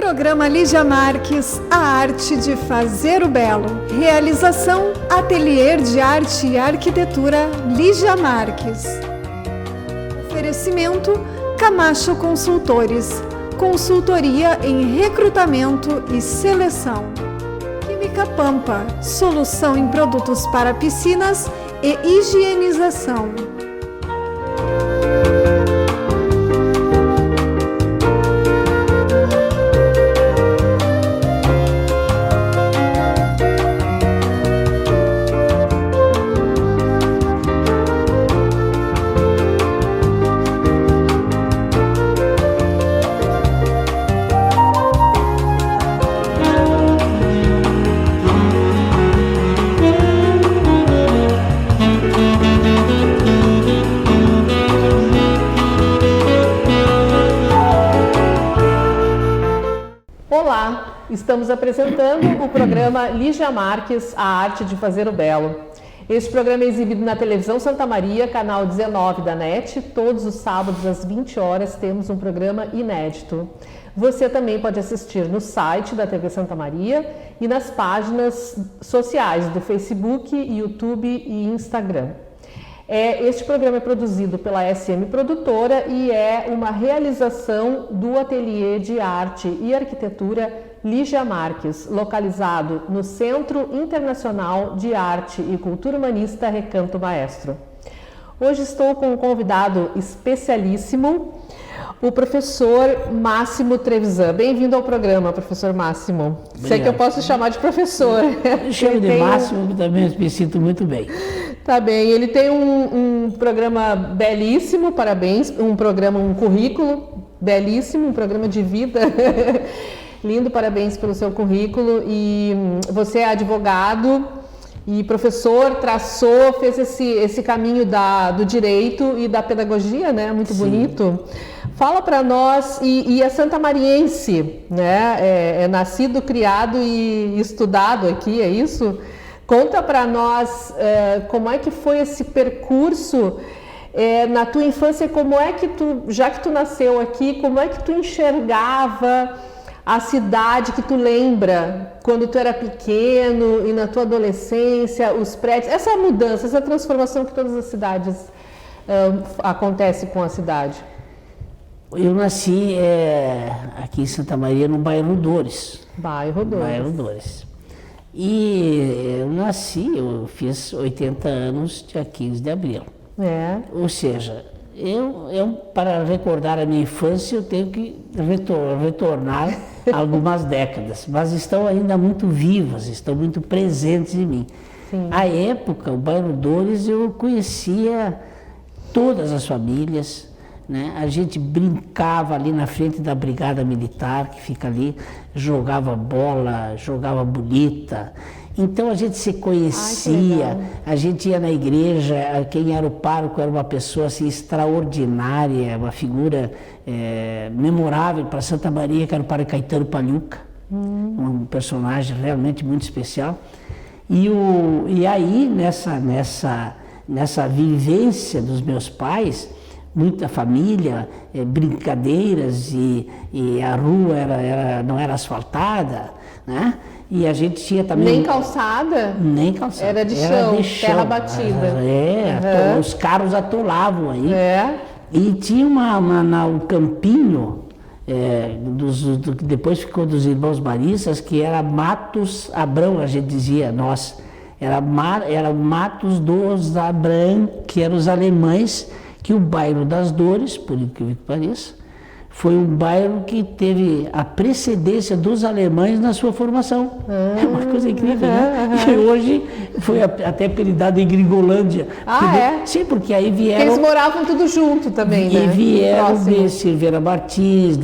Programa Lígia Marques, a arte de fazer o belo. Realização, Ateliê de Arte e Arquitetura Lígia Marques. Oferecimento, Camacho Consultores, consultoria em recrutamento e seleção. Química Pampa, solução em produtos para piscinas e higienização. Estamos apresentando o programa Lígia Marques, a arte de fazer o belo. Este programa é exibido na televisão Santa Maria, canal 19 da NET. Todos os sábados às 20 horas temos um programa inédito. Você também pode assistir no site da TV Santa Maria e nas páginas sociais do Facebook, YouTube e Instagram. Este programa é produzido pela SM Produtora e é uma realização do Ateliê de Arte e Arquitetura Lígia Marques, localizado no Centro Internacional de Arte e Cultura Humanista Recanto Maestro. Hoje estou com um convidado especialíssimo, o professor Máximo Trevisan. Bem-vindo ao programa, professor Máximo. Obrigado. Sei que eu posso chamar de professor. Eu chamo de Máximo, que também me sinto muito bem. Tá bem, ele tem um programa belíssimo, parabéns, um currículo belíssimo, um programa de vida. Lindo, parabéns pelo seu currículo. E você é advogado e professor, fez esse caminho do direito e da pedagogia, né? Muito Sim. Bonito. Fala para nós, e é santamariense, né? É nascido, criado e estudado aqui, é isso? Conta para nós como é que foi esse percurso na tua infância, como é que já que tu nasceu aqui, como é que tu enxergava a cidade que tu lembra quando tu era pequeno e na tua adolescência, os prédios, essa mudança, essa transformação que todas as cidades acontece com a cidade? Eu nasci aqui em Santa Maria, no bairro Dores. Bairro Dores. E eu fiz 80 anos dia 15 de abril. Ou seja, para recordar a minha infância, eu tenho que retornar algumas décadas, mas estão ainda muito vivas, estão muito presentes em mim. Sim. À época, o bairro Dores, eu conhecia todas as famílias, né? A gente brincava ali na frente da Brigada Militar, que fica ali, jogava bola, jogava bolita. Então a gente se conhecia, a gente ia na igreja, quem era o pároco era uma pessoa assim, extraordinária, uma figura memorável para Santa Maria, que era o padre Caetano Pagliuca, um personagem realmente muito especial. E aí, nessa vivência dos meus pais, muita família, brincadeiras, e a rua não era asfaltada, né? E a gente tinha também... Nem calçada? Nem calçada. Era de chão, terra batida. Os carros atolavam aí. E tinha um campinho, que depois ficou dos irmãos Maristas, que era Matos Abrão, a gente dizia, nós. Era Matos dos Abrão, que eram os alemães, que o bairro das Dores, por incrível que pareça, foi um bairro que teve a precedência dos alemães na sua formação. É uma coisa incrível, né? E hoje foi até apelidado em Gringolândia. Sim, porque aí vieram... Eles moravam tudo junto também, né? E vieram de Silveira Martins,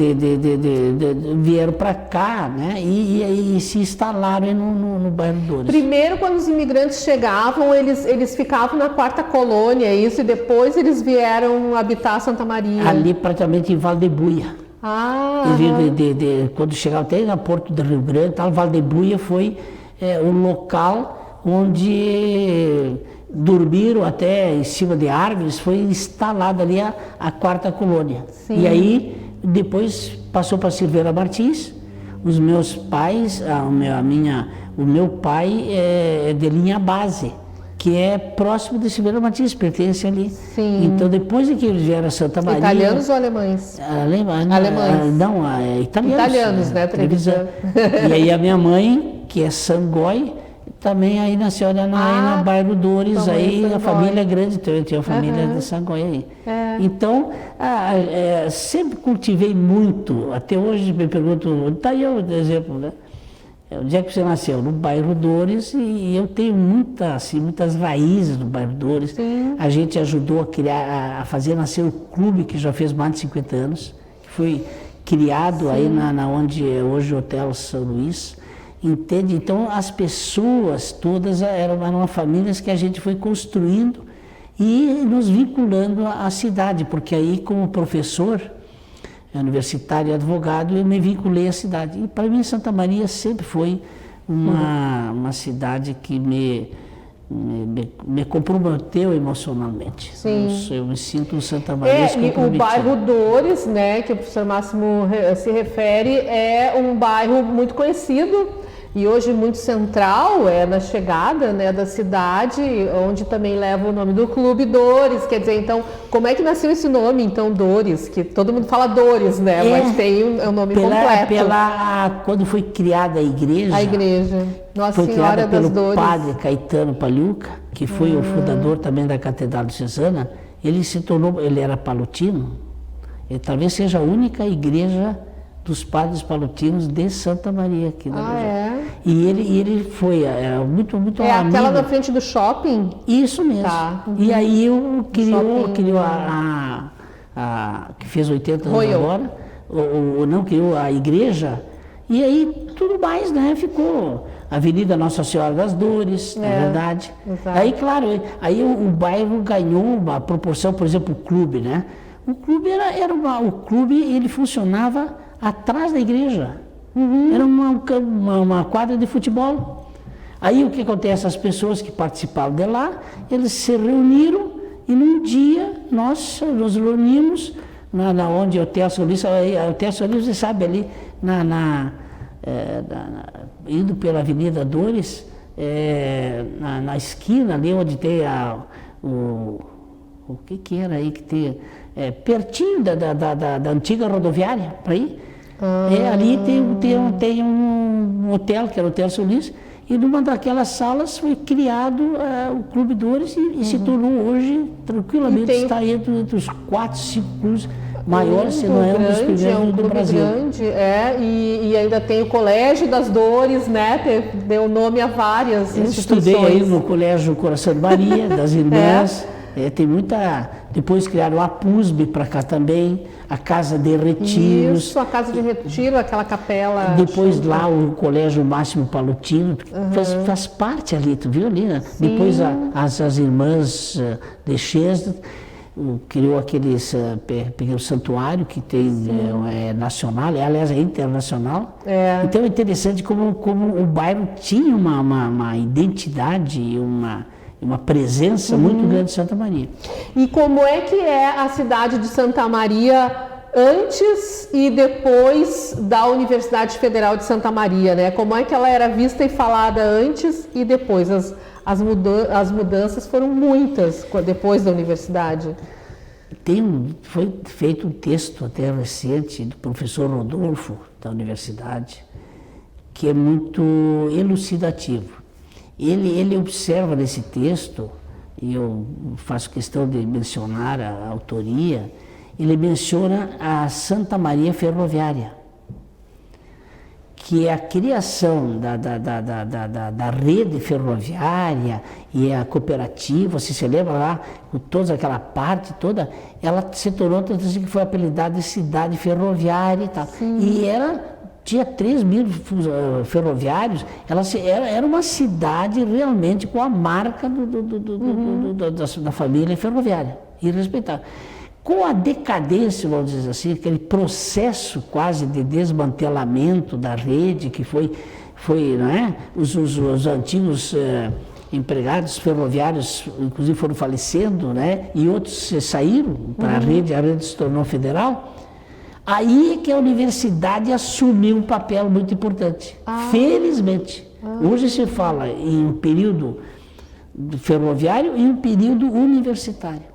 vieram para cá, né? E se instalaram no bairro Dores. Primeiro, quando os imigrantes chegavam, eles ficavam na quarta colônia, isso, e depois eles vieram habitar Santa Maria. Ali praticamente em Valdebuia. Quando chegaram até no Porto do Rio Grande, Valdebuia foi o local onde dormiram até em cima de árvores, foi instalada ali a quarta colônia. Sim. E aí depois passou para Silveira Martins, os meus pais, o meu pai é de linha base, que é próximo de Silveira Martins, pertence ali. Sim. Então, depois de que eles vieram a Santa Maria... Italianos ou alemães? Alemães. Não, italianos, né? Televisão. E aí a minha mãe, que é Sangói, também aí nasceu aí no bairro Dores, aí a família é grande, então eu tenho a família de Sangói aí. Então, sempre cultivei muito, até hoje me pergunto, onde está eu, por exemplo, né? Onde é que você nasceu? No bairro Dores, e eu tenho muitas raízes no bairro Dores. Sim. A gente ajudou a criar, a fazer nascer o clube, que já fez mais de 50 anos, que foi criado aí na onde é hoje o Hotel São Luís, entende? Então as pessoas todas eram famílias que a gente foi construindo e nos vinculando à cidade, porque aí como professor universitário e advogado, eu me vinculei à cidade. E para mim Santa Maria sempre foi uma cidade que me comprometeu emocionalmente. Sim. Eu me sinto Santa Maria comprometido. E o bairro Dores, né, que o professor Máximo se refere, é um bairro muito conhecido e hoje muito central, na chegada, né, da cidade, onde também leva o nome do Clube Dores. Quer dizer, então, como é que nasceu esse nome, então, Dores? Que todo mundo fala Dores, né, mas tem um nome completo. Quando foi criada a igreja... A igreja. Nossa foi Senhora criada das pelo Dores. padre Caetano Pagliuca, que foi o fundador também da Catedral Diocesana. Ele era palutino, ele talvez seja a única igreja dos padres palutinos de Santa Maria aqui na região. E ele foi muito amigo. Aquela na frente do shopping? Isso mesmo. Tá. E aí criou que fez 80 anos agora, não criou a igreja, e aí tudo mais, né? Ficou Avenida Nossa Senhora das Dores, na verdade. Exato. Aí, claro, o bairro ganhou uma proporção, por exemplo, o clube, né? O clube o clube, ele funcionava atrás da igreja. Era uma quadra de futebol. Aí o que acontece? As pessoas que participavam de lá, eles se reuniram e num dia nós nos reunimos onde o Hotel São Luís, você sabe, ali indo pela Avenida Dores, na esquina ali onde tem o que era aí que tem, pertinho da antiga rodoviária, para ir. Ali tem um hotel, que era o Hotel São Luís, e numa daquelas salas foi criado o Clube Dores e se tornou hoje, tranquilamente, está entre os 4, 5 clubes maiores, se não é um dos primeiros do Brasil. Grande, e ainda tem o Colégio das Dores, né? Deu nome a várias instituições. Eu estudei aí no Colégio Coração de Maria, das Irmãs. Tem muita... Depois criaram a PUSB para cá também, a Casa de Retiros. Isso, a Casa de Retiro, aquela capela... Depois lá o Colégio Máximo Palutino, faz parte ali, tu viu ali, né? Depois as Irmãs de Chesed criou aquele pequeno santuário que tem, nacional, aliás é internacional. Então é interessante como o bairro tinha uma identidade e uma presença muito grande de Santa Maria. E como é que é a cidade de Santa Maria antes e depois da Universidade Federal de Santa Maria, né? Como é que ela era vista e falada antes e depois? As mudanças foram muitas depois da universidade. Foi feito um texto até recente do professor Rodolfo, da universidade, que é muito elucidativo. Ele observa nesse texto, e eu faço questão de mencionar a autoria, ele menciona a Santa Maria Ferroviária, que é a criação da rede ferroviária e a cooperativa, se lembra lá, com toda aquela parte toda, ela se tornou, tanto assim que foi apelidada de cidade ferroviária e tal. Sim. E tinha 3.000 ferroviários, era uma cidade realmente com a marca da família ferroviária, irrespeitável. Com a decadência, vamos dizer assim, aquele processo quase de desmantelamento da rede, que foi não é? Os antigos empregados ferroviários, inclusive, foram falecendo, né? E outros saíram para a rede se tornou federal. Aí que a universidade assumiu um papel muito importante, felizmente. Hoje se fala em um período ferroviário e um período universitário.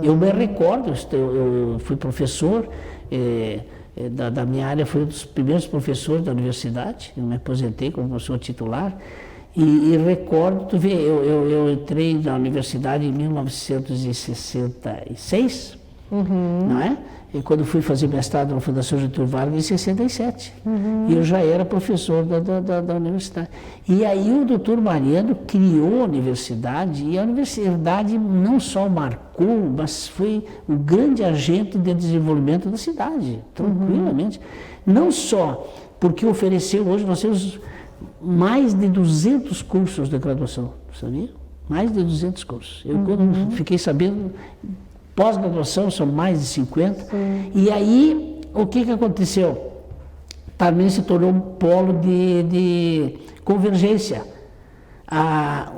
Eu me recordo, eu fui professor, da minha área, fui um dos primeiros professores da universidade, eu me aposentei como professor titular, e recordo, tu vê, eu entrei na universidade em 1966, não é? E quando fui fazer mestrado na Fundação Getúlio Vargas, em 67. E eu já era professor da universidade. E aí o doutor Mariano criou a universidade, e a universidade não só marcou, mas foi um grande agente de desenvolvimento da cidade, tranquilamente. Não só porque ofereceu, hoje nós temos mais de 200 cursos de graduação, sabia? Mais de 200 cursos. Eu quando fiquei sabendo... Pós-graduação são mais de 50. E aí, o que aconteceu? Também se tornou um polo de convergência. A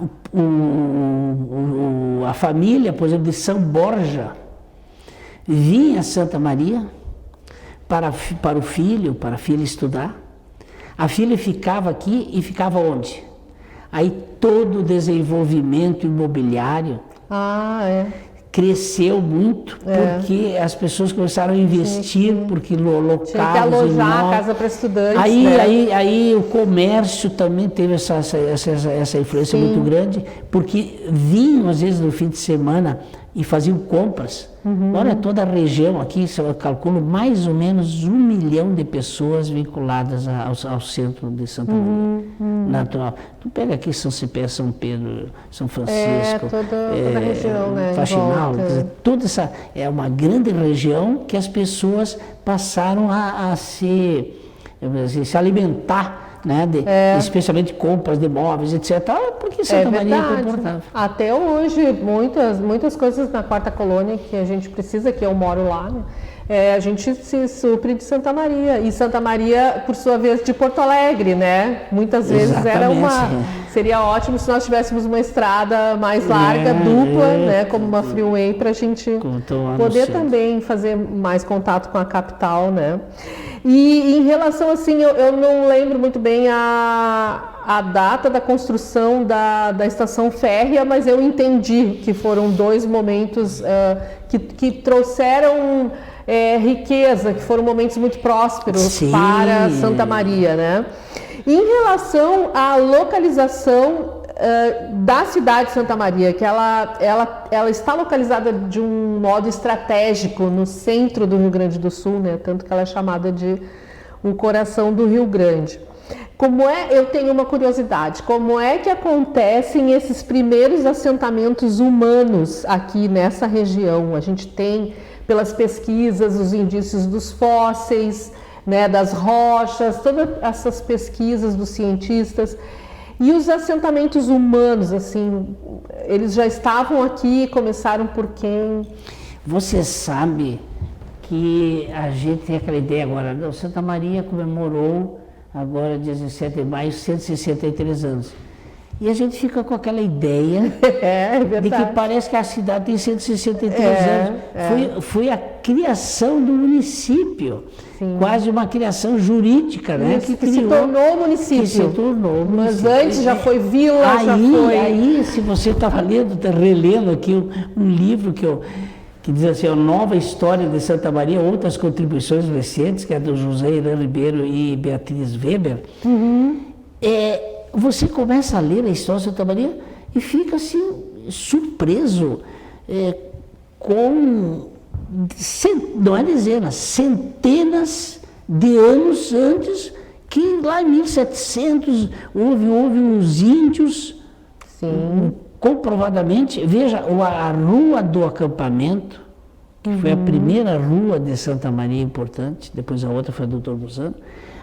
família, por exemplo, de São Borja, vinha a Santa Maria para o filho, para a filha estudar. A filha ficava aqui e ficava onde? Aí todo o desenvolvimento imobiliário cresceu muito, porque as pessoas começaram a investir, porque locais, tinha que alojar a casa para estudantes. Aí o comércio também teve essa influência muito grande, porque vinham às vezes no fim de semana e faziam compras. Olha, toda a região aqui, eu calculo mais ou menos 1 milhão de pessoas vinculadas ao centro de Santa Maria. Natural. Tu pega aqui São Cepé, São Pedro, São Francisco, toda a região, né? Faxinal, toda essa é uma grande região que as pessoas passaram a se alimentar, né, especialmente compras de móveis, etc. Porque Santa Maria é confortável. Até hoje, muitas coisas na Quarta Colônia que a gente precisa, que eu moro lá, né, a gente se supre de Santa Maria. E Santa Maria, por sua vez, de Porto Alegre, né? Muitas vezes seria ótimo se nós tivéssemos uma estrada mais larga, dupla, né, como uma freeway, para a gente poder também fazer mais contato com a capital, né? E em relação, assim, eu não lembro muito bem a data da construção da estação férrea, mas eu entendi que foram 2 momentos que trouxeram riqueza, que foram momentos muito prósperos para Santa Maria, né? Em relação à localização da cidade de Santa Maria, que ela está localizada de um modo estratégico no centro do Rio Grande do Sul, né? Tanto que ela é chamada de o coração do Rio Grande. Eu tenho uma curiosidade, como é que acontecem esses primeiros assentamentos humanos aqui nessa região? A gente tem, pelas pesquisas, os indícios dos fósseis, né, das rochas, todas essas pesquisas dos cientistas. E os assentamentos humanos, assim, eles já estavam aqui, começaram por quem? Você sabe que a gente tem aquela ideia agora, Santa Maria comemorou agora 17 de maio, 163 anos. E a gente fica com aquela ideia de que parece que a cidade tem 163 anos. Foi a criação do município, quase uma criação jurídica, né? Que se tornou município. Que se tornou município. Mas antes já foi vila, Aí, se você estava relendo aqui um livro que diz assim, a nova história de Santa Maria, outras contribuições recentes, que é do José Irã Ribeiro e Beatriz Weber, você começa a ler a história de Santa Maria e fica assim, surpreso com, não é dezenas, centenas de anos antes, que lá em 1700 houve uns índios, comprovadamente, veja, a Rua do Acampamento, que foi a primeira rua de Santa Maria importante, depois a outra foi a Doutor Busano.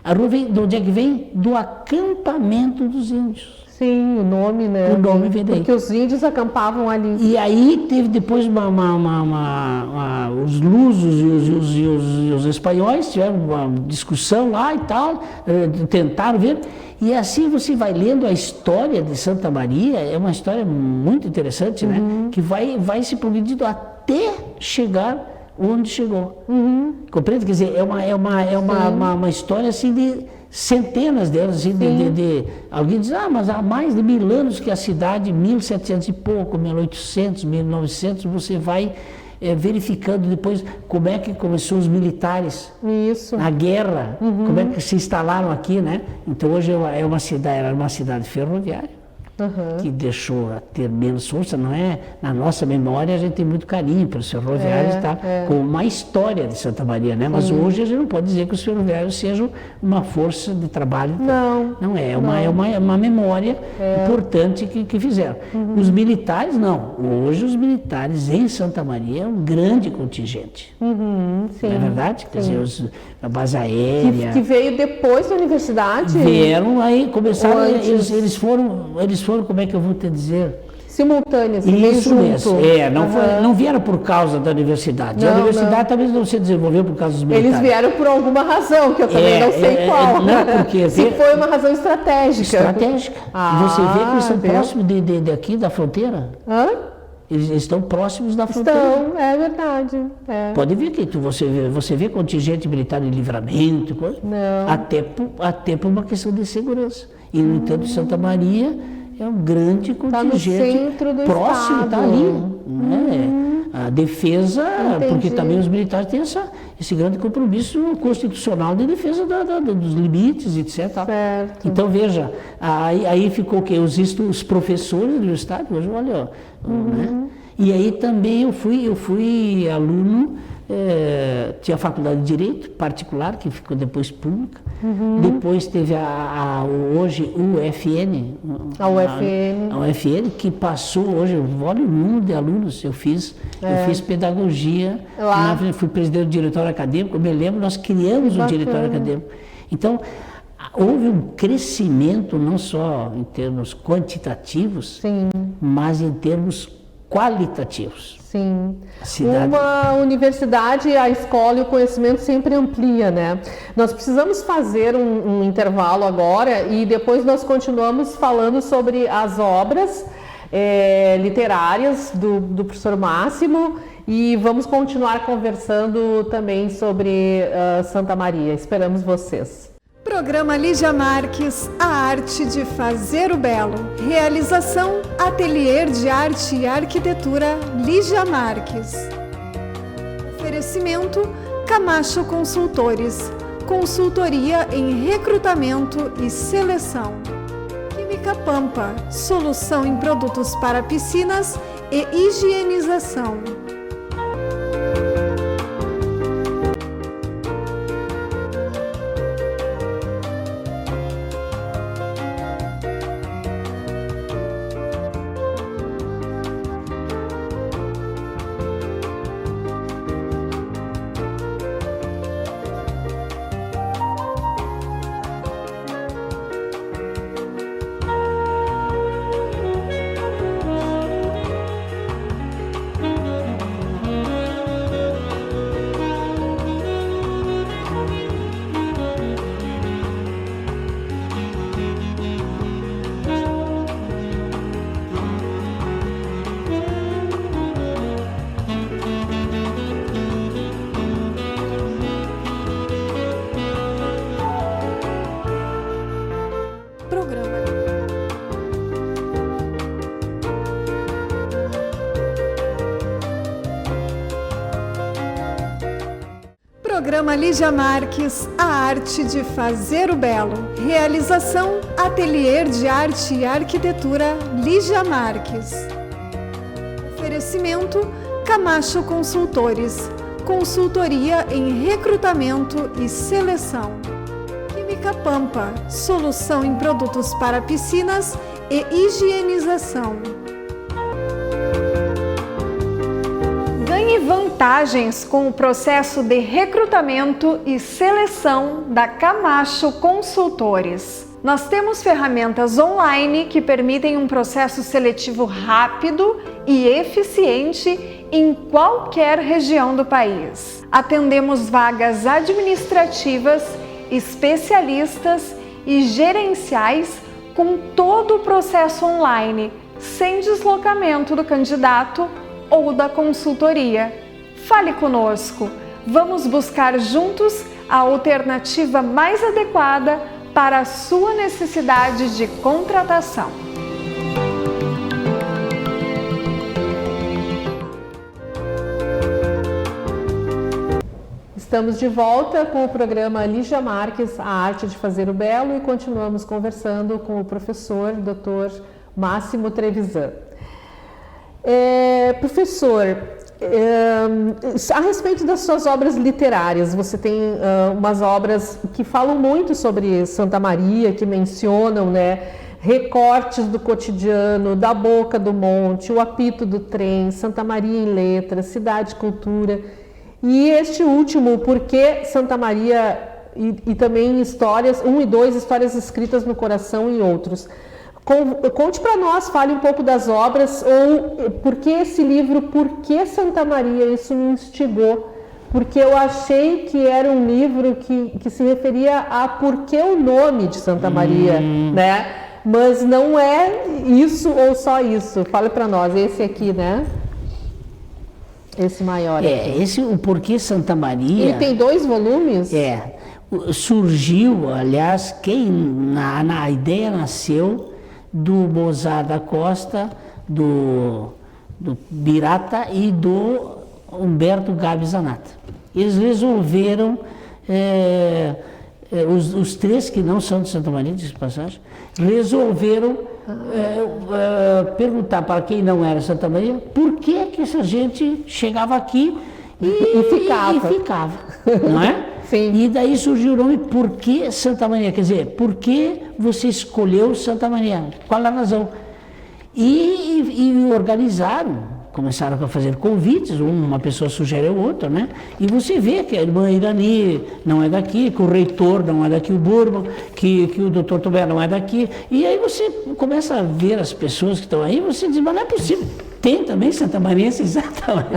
A rua vem, de onde é que vem? Do acampamento dos índios. Sim, o nome, né? O nome vem daí. Porque os índios acampavam ali. E aí teve depois os lusos e os espanhóis tiveram uma discussão lá e tal, tentaram ver. E assim você vai lendo a história de Santa Maria, é uma história muito interessante, né? Que vai se progredindo até chegar onde chegou. Compreende? Quer dizer, é uma história assim de centenas delas, assim, alguém diz, mas há mais de 1000 anos que a cidade, 1700 e pouco, 1800, 1900, você vai verificando depois como é que começou os militares, a guerra, como é que se instalaram aqui, né? Então hoje era uma cidade ferroviária. Que deixou a ter menos força, não é? Na nossa memória a gente tem muito carinho pelos ferroviários, com uma história de Santa Maria, né? Mas hoje a gente não pode dizer que os ferroviários sejam uma força de trabalho. Não é, uma memória importante que fizeram. Os militares, não. Hoje os militares em Santa Maria é um grande contingente. Não é verdade? Quer dizer, a base aérea... Que veio depois da universidade? Vieram, aí começaram, eles foram, como é que eu vou te dizer? Simultâneas, isso mesmo. Não vieram por causa da universidade. A universidade talvez não se desenvolveu por causa dos militares. Eles vieram por alguma razão, que eu também não sei qual. Porque se foi uma razão estratégica. Você vê que eles estão próximos daqui da fronteira? Eles estão próximos da fronteira. Estão, é verdade. Pode ver que você vê contingente militar em Livramento, até por uma questão de segurança. E, no entanto, Santa Maria é um grande contingente próximo, está ali. A defesa, porque também os militares têm esse grande compromisso constitucional de defesa dos limites, etc. Certo. Então, veja, aí ficou o quê? Os professores universitários, hoje, olha, né? E aí também eu fui aluno, tinha a faculdade de Direito particular, que ficou depois pública, depois teve hoje UFN, a UFN, que passou hoje, olha o número de alunos, eu fiz pedagogia, fui presidente do diretório acadêmico, eu me lembro, nós criamos o diretório acadêmico. Então, houve um crescimento não só em termos quantitativos, mas em termos qualitativos. Sim. Uma universidade, a escola e o conhecimento sempre amplia, né? Nós precisamos fazer um intervalo agora e depois nós continuamos falando sobre as obras literárias do professor Máximo e vamos continuar conversando também sobre Santa Maria. Esperamos vocês. Programa Lígia Marques, a arte de fazer o belo. Realização, Ateliê de Arte e Arquitetura Lígia Marques. Oferecimento, Camacho Consultores. Consultoria em recrutamento e seleção. Química Pampa, solução em produtos para piscinas e higienização. Programa Lígia Marques, a arte de fazer o belo. Realização, Ateliê de Arte e Arquitetura Lígia Marques. Oferecimento, Camacho Consultores. Consultoria em recrutamento e seleção. Química Pampa, solução em produtos para piscinas e higienização. Ganhe vantagens com o processo de recrutamento e seleção da Camacho Consultores. Nós temos ferramentas online que permitem um processo seletivo rápido e eficiente em qualquer região do país. Atendemos vagas administrativas, especialistas e gerenciais com todo o processo online, sem deslocamento do candidato ou da consultoria. Fale conosco. Vamos buscar juntos a alternativa mais adequada para a sua necessidade de contratação. Estamos de volta com o programa Lígia Marques, A Arte de Fazer o Belo, e continuamos conversando com o professor Dr. Máximo Trevisan. Professor, a respeito das suas obras literárias, você tem umas obras que falam muito sobre Santa Maria, que mencionam, né, recortes do cotidiano, da Boca do Monte, o apito do trem, Santa Maria em Letras, Cidade Cultura. E este último, Porque Santa Maria, e também histórias, 1 e 2, Histórias Escritas no Coração e outros. Conte para nós, fale um pouco das obras, ou por que esse livro, Por que Santa Maria? Isso me instigou, porque eu achei que era um livro que se referia a por que o nome de Santa Maria, né? Mas não é isso ou só isso. Fale para nós, esse aqui, né? Esse maior. O Porquê Santa Maria. Ele tem 2 volumes? Surgiu, aliás, a ideia nasceu do Mozart da Costa, do Birata e do Humberto Gabi Zanata. Eles resolveram, os 3 que não são de Santa Maria, de passagem, resolveram perguntar para quem não era Santa Maria por que essa gente chegava aqui e ficava, não é? Sim. E daí surgiu o nome Por que Santa Maria? Quer dizer, por que você escolheu Santa Maria? Qual a razão? E organizaram, começaram a fazer convites, uma pessoa sugere a outra, né? E você vê que a irmã Irani não é daqui, que o reitor não é daqui, o Burman, que o doutor Tomé não é daqui. E aí você começa a ver as pessoas que estão aí, você diz, mas não é possível. Tem também Santa Maria, exatamente.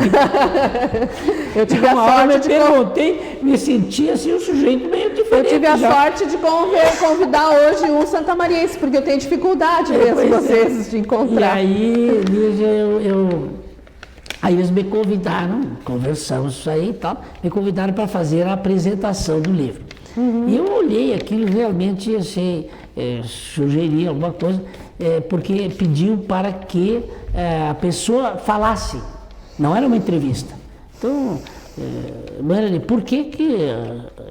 Eu tive a sorte de perguntei, me senti assim um sujeito meio diferente. Eu tive a sorte de convidar hoje um santamariense, porque eu tenho dificuldade mesmo vocês de encontrar. E aí, aí eles me convidaram, conversamos isso aí e tal, me convidaram para fazer a apresentação do livro. E eu olhei aquilo, realmente achei, sugeri alguma coisa, porque pediu para que a pessoa falasse, não era uma entrevista. Então, por que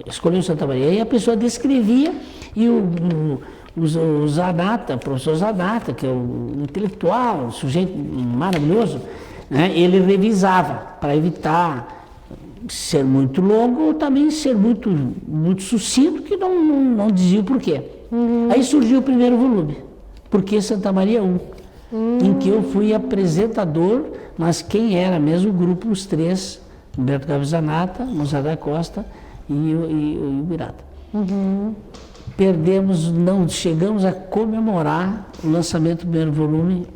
escolheu Santa Maria? E a pessoa descrevia, e o Zanata, o professor Zanata, que é um intelectual, um sujeito maravilhoso, né, ele revisava para evitar ser muito longo ou também ser muito sucinto, que não dizia o porquê. Aí surgiu o primeiro volume, Por que Santa Maria 1, em que eu fui apresentador, mas quem era mesmo o grupo, os 3, Humberto Gabi Zanata, Mozart da Costa e o Birata. Não chegamos a comemorar o lançamento do primeiro volume,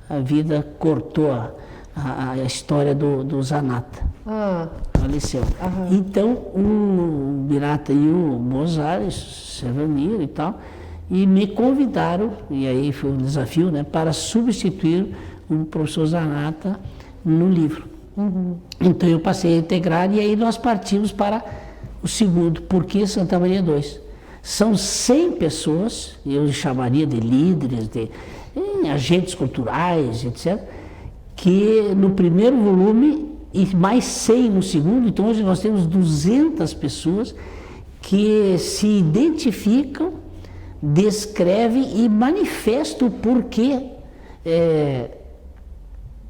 a vida cortou a história do Zanata. Faleceu. Então, o Birata e o Mozart se reuniram e tal, e me convidaram, e aí foi um desafio, né, para substituir o professor Zanata no livro. Então eu passei a integrar, e aí nós partimos para o segundo, Por que Santa Maria 2? São 100 pessoas, eu chamaria de líderes, de agentes culturais, etc., que no primeiro volume e mais 100 no segundo, então hoje nós temos 200 pessoas que se identificam, descrevem e manifestam o porquê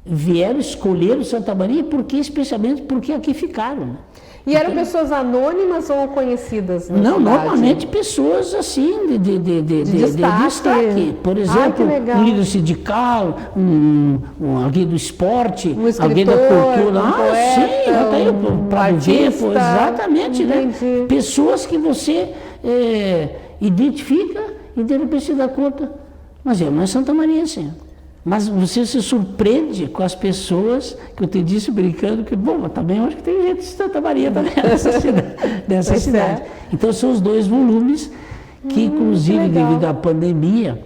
vieram escolher o Santa Maria e por que, especialmente, porque aqui ficaram. Né? E eram pessoas anônimas ou conhecidas? Não, normalmente pessoas assim de destaque. Por exemplo, um líder sindical, alguém do esporte, alguém da cultura. Para ver, exatamente, né? Pessoas que você identifica e de repente se dá conta, mas não é Santa Maria, assim. Mas você se surpreende com as pessoas, que eu te disse brincando, que, bom, também eu acho que tem gente de Santa Maria também nessa cidade. Então são os 2 volumes que, inclusive, devido à pandemia,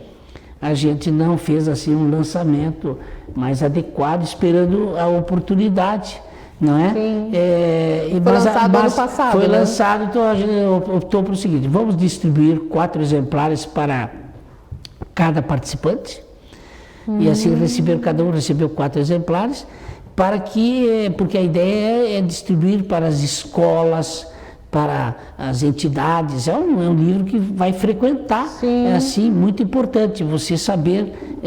a gente não fez assim um lançamento mais adequado, esperando a oportunidade não é? Sim. Foi lançado ano passado. Foi né? lançado, então a gente optou para o seguinte: vamos distribuir 4 exemplares para cada participante, e assim cada um recebeu 4 exemplares, porque a ideia é distribuir para as escolas, para as entidades. É um livro que vai frequentar. Sim. É assim, muito importante você saber,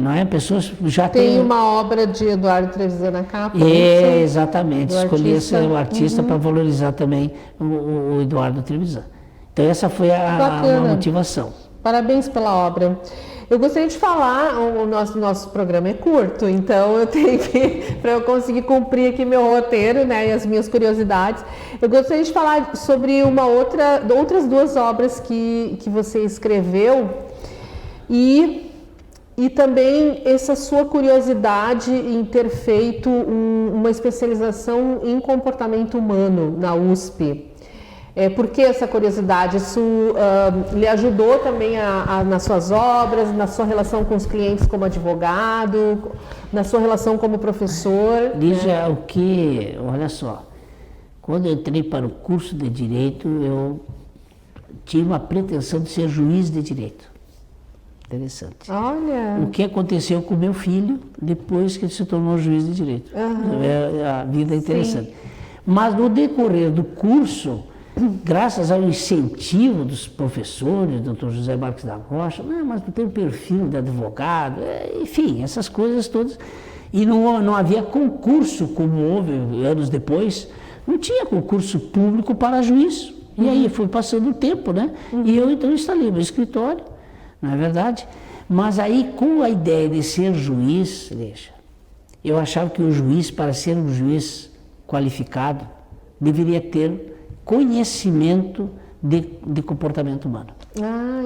não é? Pessoas já tem uma obra de Eduardo Trevisan na capa. Exatamente. Escolhi o artista para valorizar também o Eduardo Trevisan. Então essa foi a motivação. Parabéns pela obra. Eu gostaria de falar, o nosso programa é curto, então eu tenho que, para eu conseguir cumprir aqui meu roteiro, né, e as minhas curiosidades, eu gostaria de falar sobre outras 2 obras que você escreveu e também essa sua curiosidade em ter feito uma especialização em comportamento humano na USP. Por que essa curiosidade? Isso lhe ajudou também nas suas obras, na sua relação com os clientes como advogado, na sua relação como professor? Lígia, olha só, quando eu entrei para o curso de Direito, eu tinha uma pretensão de ser juiz de Direito. Interessante. Olha! O que aconteceu com meu filho depois que ele se tornou juiz de Direito. A vida é interessante. Sim. Mas no decorrer do curso, graças ao incentivo dos professores, doutor José Marques da Rocha, mas tu tem um perfil de advogado, enfim, essas coisas todas. E não havia concurso, como houve anos depois, não tinha concurso público para juiz. E aí foi passando o tempo, né? E eu então instalei meu escritório, não é verdade? Mas aí, com a ideia de ser juiz, eu achava que o juiz, para ser um juiz qualificado, deveria ter conhecimento de comportamento humano.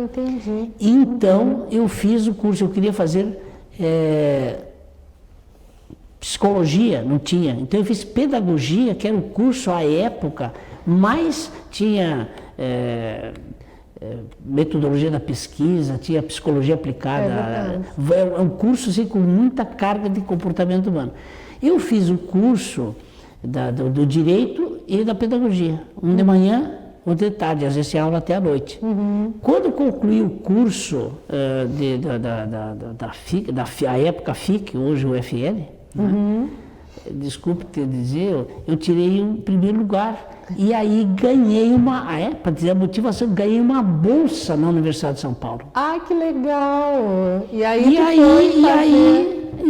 Entendi. Então, eu fiz o curso, eu queria fazer psicologia, não tinha. Então, eu fiz pedagogia, que era o curso à época, mas tinha metodologia da pesquisa, tinha psicologia aplicada. É um curso assim, com muita carga de comportamento humano. Eu fiz o curso do direito e da pedagogia, um de manhã, outro de tarde, às vezes tinha aula até à noite. Quando concluí o curso a época FIC, hoje o FN, desculpe te dizer, eu tirei o primeiro lugar. E aí ganhei para dizer a motivação, ganhei uma bolsa na Universidade de São Paulo. Que legal! E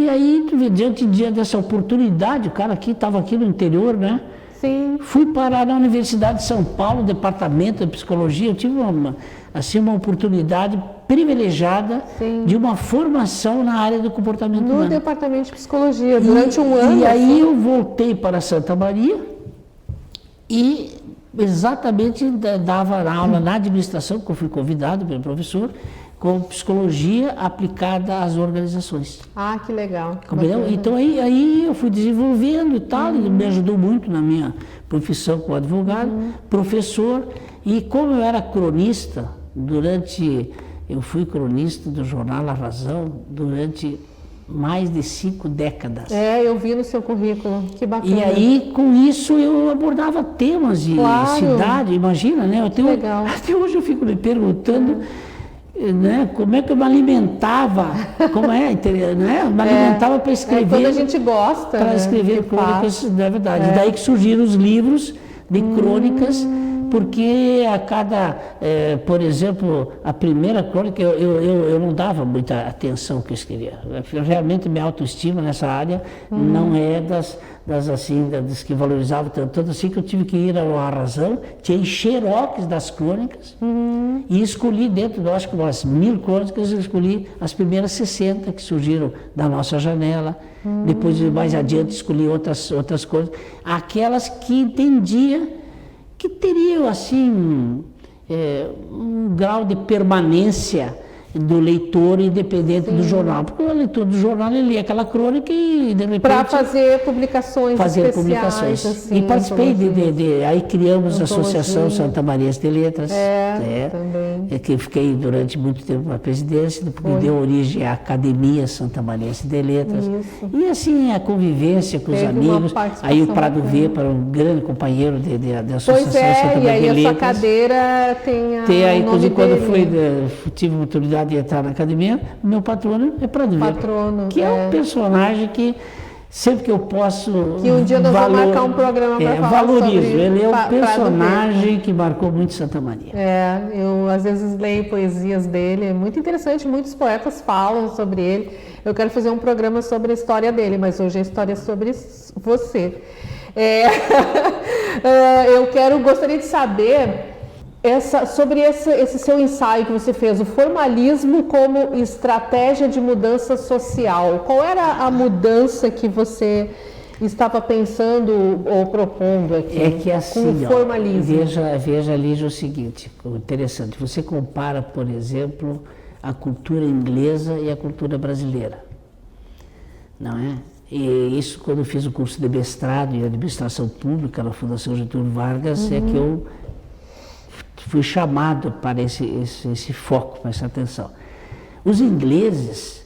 aí, diante dessa oportunidade, o cara estava aqui no interior, né? Sim. Fui parar na Universidade de São Paulo, departamento de psicologia. Eu tive uma oportunidade privilegiada. Sim. De uma formação na área do comportamento humano. No departamento de psicologia, durante um ano. E aí eu voltei para Santa Maria e exatamente dava aula na administração, que eu fui convidado pelo professor, com psicologia aplicada às organizações. Que legal. Então aí eu fui desenvolvendo e tal, e me ajudou muito na minha profissão como advogado, professor, e como eu era cronista, eu fui cronista do jornal A Razão durante mais de 5 décadas. Eu vi no seu currículo, que bacana. E aí, com isso, eu abordava temas de cidade, imagina, né? Legal. Até hoje eu fico me perguntando... Né? Como é que eu me alimentava? Né? Me alimentava para escrever. Quando a gente gosta. Para escrever crônicas, é verdade. Daí que surgiram os livros de crônicas, porque a cada, por exemplo, a primeira crônica eu não dava muita atenção que eu escrevia. Realmente minha autoestima nessa área não é das que valorizavam tanto assim que eu tive que ir à Razão, tinha xerox das crônicas e escolhi dentro, acho que umas 1000 crônicas, eu escolhi as primeiras 60 que surgiram da nossa janela, depois mais adiante escolhi outras coisas, aquelas que entendia que teriam assim um grau de permanência do leitor independente do jornal, porque o leitor do jornal ele lia aquela crônica e de repente... Para fazer publicações especiais. Assim, e participei aí criamos a Associação Santamariense de Letras, também. Que eu fiquei durante muito tempo na presidência, depois deu origem à Academia Santamariense de Letras. Isso. E assim, a convivência com os amigos, aí o Prado V, para um grande companheiro de Associação Santamariense de Letras. E aí a sua cadeira tem aí, o nome quando tive a oportunidade de entrar na academia, meu patrono é Prado V, que é um personagem que sempre que eu posso... Que um dia nós vamos marcar um programa para falar valorizo. Sobre ele é um personagem que marcou muito Santa Maria. Eu às vezes leio poesias dele, é muito interessante, muitos poetas falam sobre ele. Eu quero fazer um programa sobre a história dele, mas hoje a história é sobre você. Gostaria de saber sobre esse seu ensaio que você fez, o formalismo como estratégia de mudança social. Qual era a mudança que você estava pensando ou propondo aqui? É que assim, com o formalismo? Veja ali o seguinte, interessante, você compara, por exemplo, a cultura inglesa e a cultura brasileira, não é? E isso, quando eu fiz o curso de mestrado em administração pública na Fundação Getúlio Vargas, é que eu fui chamado para esse foco, para essa atenção. Os ingleses,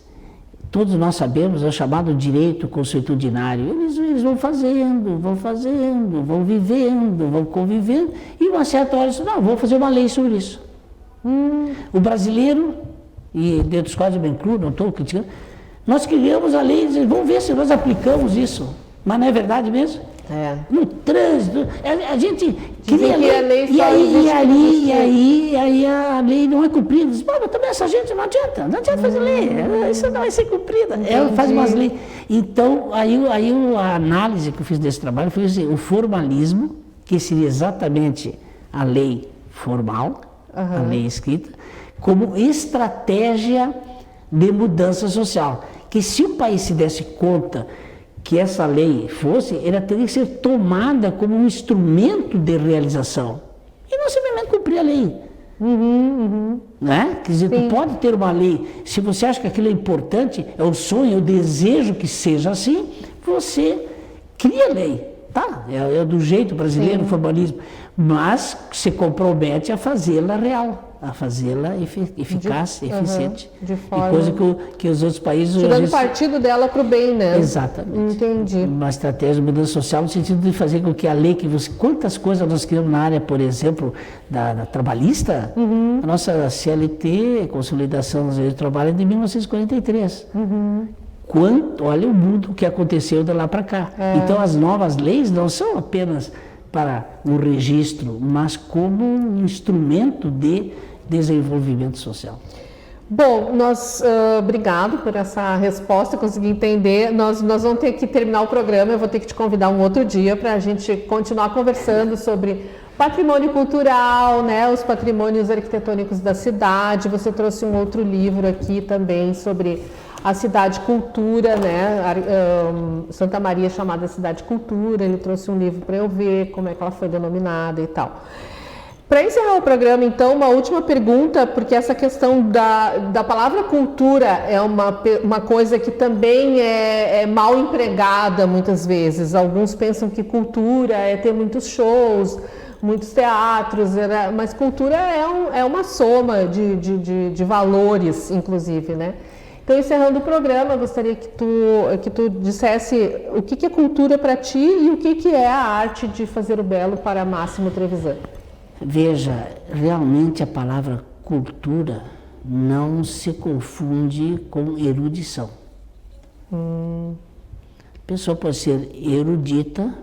todos nós sabemos, é o chamado direito consuetudinário. Eles vão fazendo, vão vivendo, vão convivendo, e uma certa hora, não, vou fazer uma lei sobre isso. O brasileiro, e dentro dos quais eu me incluo, não estou criticando, nós criamos a lei, vamos ver se nós aplicamos isso. Mas não é verdade mesmo? No trânsito, a gente cria lei, e aí a lei não é cumprida. Diz, mas também essa gente não adianta fazer lei, isso não vai ser cumprida. Ela faz umas leis. Então, aí a análise que eu fiz desse trabalho foi assim, o formalismo, que seria exatamente a lei formal, a lei escrita, como estratégia de mudança social. Que se o país se desse conta que essa lei fosse, ela teria que ser tomada como um instrumento de realização. E não simplesmente cumprir a lei. Né? Quer dizer, tu pode ter uma lei, se você acha que aquilo é importante, é o sonho, é o desejo que seja assim, você cria a lei. Tá? É do jeito brasileiro, o formalismo. Mas se compromete a fazê-la real, a fazê-la eficaz, eficiente. De forma... E coisa que os outros países... Tirando partido dela para o bem, né? Exatamente. Entendi. Uma estratégia de mudança social no sentido de fazer com que a lei que você... Quantas coisas nós criamos na área, por exemplo, da trabalhista? A nossa CLT, Consolidação dos Direitos do Trabalho, é de 1943. Olha o mundo que aconteceu de lá para cá. Então as novas leis não são apenas para um registro, mas como um instrumento de desenvolvimento social. Bom, obrigado por essa resposta, consegui entender. Nós vamos ter que terminar o programa, eu vou ter que te convidar um outro dia para a gente continuar conversando sobre patrimônio cultural, né, os patrimônios arquitetônicos da cidade. Você trouxe um outro livro aqui também sobre a Cidade Cultura, né? Santa Maria chamada Cidade Cultura. Ele trouxe um livro para eu ver como é que ela foi denominada e tal. Para encerrar o programa, então, uma última pergunta, porque essa questão da palavra cultura é uma coisa que também é mal empregada muitas vezes. Alguns pensam que cultura é ter muitos shows, muitos teatros, mas cultura é uma soma de valores, inclusive, né? Então, encerrando o programa, eu gostaria que tu dissesse o que é cultura para ti e o que é a arte de fazer o belo para Máximo Trevisan. Veja, realmente a palavra cultura não se confunde com erudição. A pessoa pode ser erudita,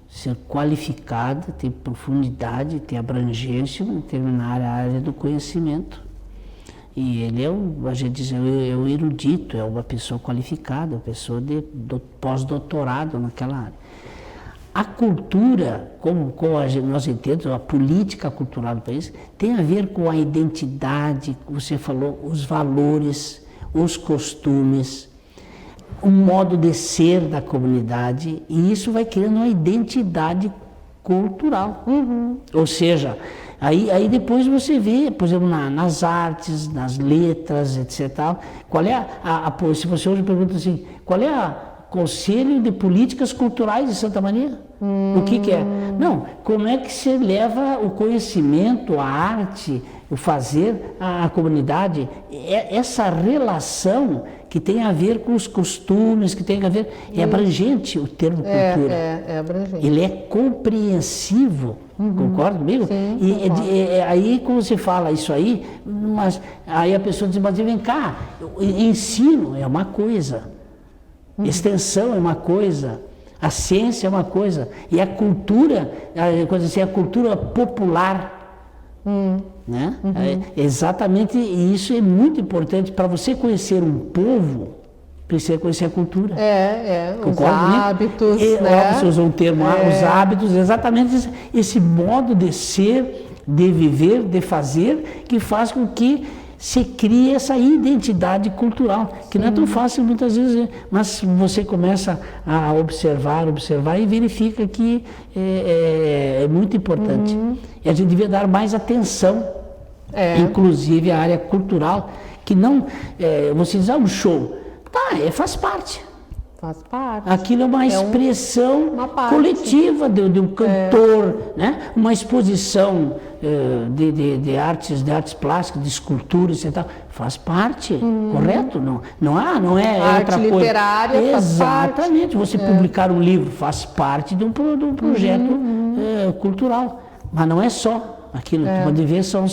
ser qualificada, ter profundidade, ter abrangência em determinada área do conhecimento. E ele a gente diz, é um erudito, é uma pessoa qualificada, uma pessoa de pós-doutorado naquela área. A cultura, como nós entendemos, a política cultural do país, tem a ver com a identidade, você falou, os valores, os costumes, o modo de ser da comunidade, e isso vai criando uma identidade cultural. Ou seja, Aí depois você vê, por exemplo, nas artes, nas letras, etc. Qual é se você hoje pergunta assim, qual é o Conselho de Políticas Culturais de Santa Maria? O que é? Não, como é que você leva o conhecimento, a arte, o fazer à comunidade? Essa relação que tem a ver com os costumes, que tem a ver... É abrangente o termo cultura. É abrangente. Ele é compreensivo, concorda comigo? Sim, aí quando você fala isso aí, mas aí a pessoa diz, mas vem cá, ensino é uma coisa, extensão é uma coisa, a ciência é uma coisa, e a cultura, a cultura popular, né? Exatamente, e isso é muito importante para você conhecer um povo. Precisa conhecer a cultura. Os hábitos, né? Você usou o termo, os hábitos, exatamente esse modo de ser, de viver, de fazer, que faz com que se crie essa identidade cultural, que não é tão fácil muitas vezes, mas você começa a observar e verifica que é muito importante. E a gente devia dar mais atenção, inclusive à área cultural, que não, você diz, um show, faz parte. Faz parte. Aquilo é uma expressão coletiva de um cantor, né? Uma exposição de artes plásticas, de esculturas e tal. Faz parte, correto? Não é arte outra coisa. Literária. Exatamente. Você publicar um livro faz parte de um projeto cultural. Mas não é só. Aquilo que tu pode ver são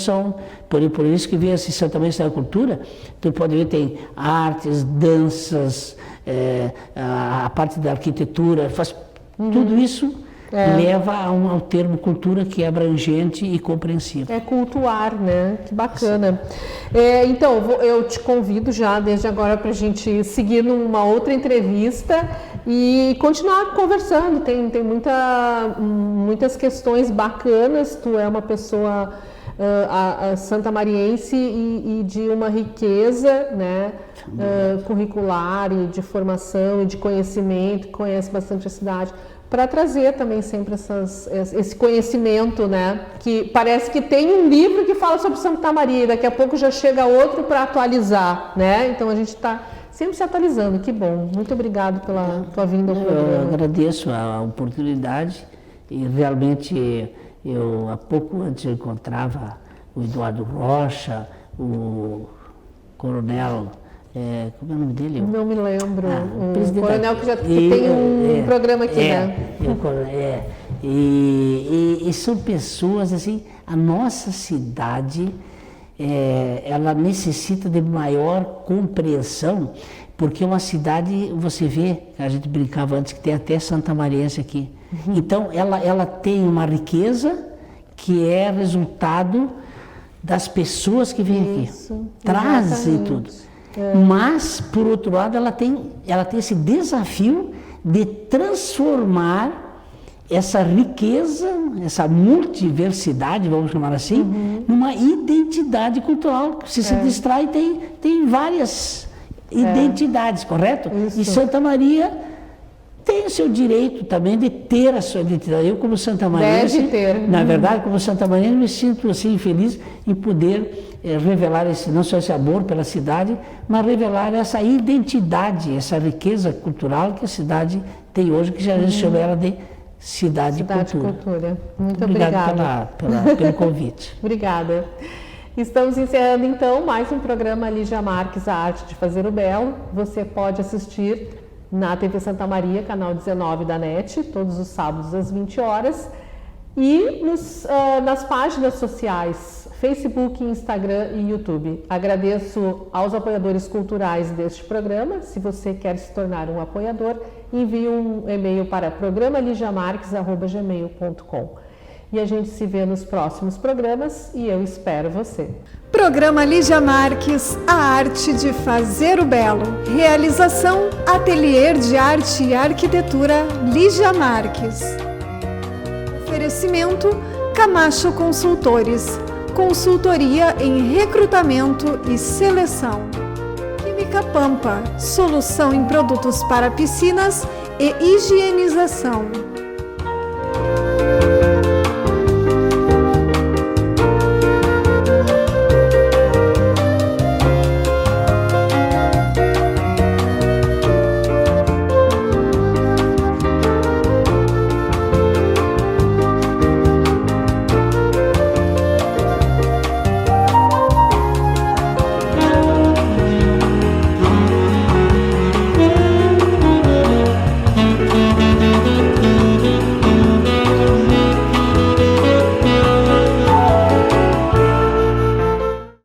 por isso que vê assim, Santa Maria da Cultura, tu pode ver, tem artes, danças, a parte da arquitetura, tudo isso leva ao termo cultura, que é abrangente e compreensível. É cultuar, né? Que bacana. Então, eu te convido já desde agora para a gente seguir numa outra entrevista e continuar conversando. Tem muitas questões bacanas. Tu é uma pessoa santamariense e de uma riqueza, né? Curricular e de formação e de conhecimento, conhece bastante a cidade, para trazer também sempre esse conhecimento, né? Que parece que tem um livro que fala sobre Santa Maria e daqui a pouco já chega outro para atualizar, né? Então a gente está sempre se atualizando, que bom. Muito obrigado pela tua vinda ao programa. Eu agradeço a oportunidade e realmente há pouco antes eu encontrava o Eduardo Rocha, o coronel, como é o nome dele? Não me lembro. O coronel que tem um programa aqui, né? E são pessoas assim, a nossa cidade, ela necessita de maior compreensão, porque é uma cidade, você vê, a gente brincava antes, que tem até santamariense aqui. Então, ela tem uma riqueza que é resultado das pessoas que vêm aqui. Trazem tudo. Mas, por outro lado, ela tem esse desafio de transformar essa riqueza, essa multiversidade, vamos chamar assim, numa identidade cultural. Se distrai, tem várias identidades, correto? Isso. E Santa Maria tem o seu direito também de ter a sua identidade. Eu, como santamariense, deve ter. Na verdade, como santamariense, me sinto assim feliz em poder revelar não só esse amor pela cidade, mas revelar essa identidade, essa riqueza cultural que a cidade tem hoje, que já a gente chama ela de Cidade Cultura. Muito obrigada pelo convite. Obrigada. Estamos encerrando então mais um programa Lígia Marques, A Arte de Fazer o Belo. Você pode assistir na TV Santa Maria, canal 19 da NET, todos os sábados às 20 horas. E nas páginas sociais, Facebook, Instagram e YouTube. Agradeço aos apoiadores culturais deste programa. Se você quer se tornar um apoiador, envie um e-mail para programaligiamarques@gmail.com. E a gente se vê nos próximos programas e eu espero você. Programa Lígia Marques, A Arte de Fazer o Belo. Realização Ateliê de Arte e Arquitetura Lígia Marques. Oferecimento Camacho Consultores. Consultoria em recrutamento e seleção. Química Pampa. Solução em produtos para piscinas e higienização.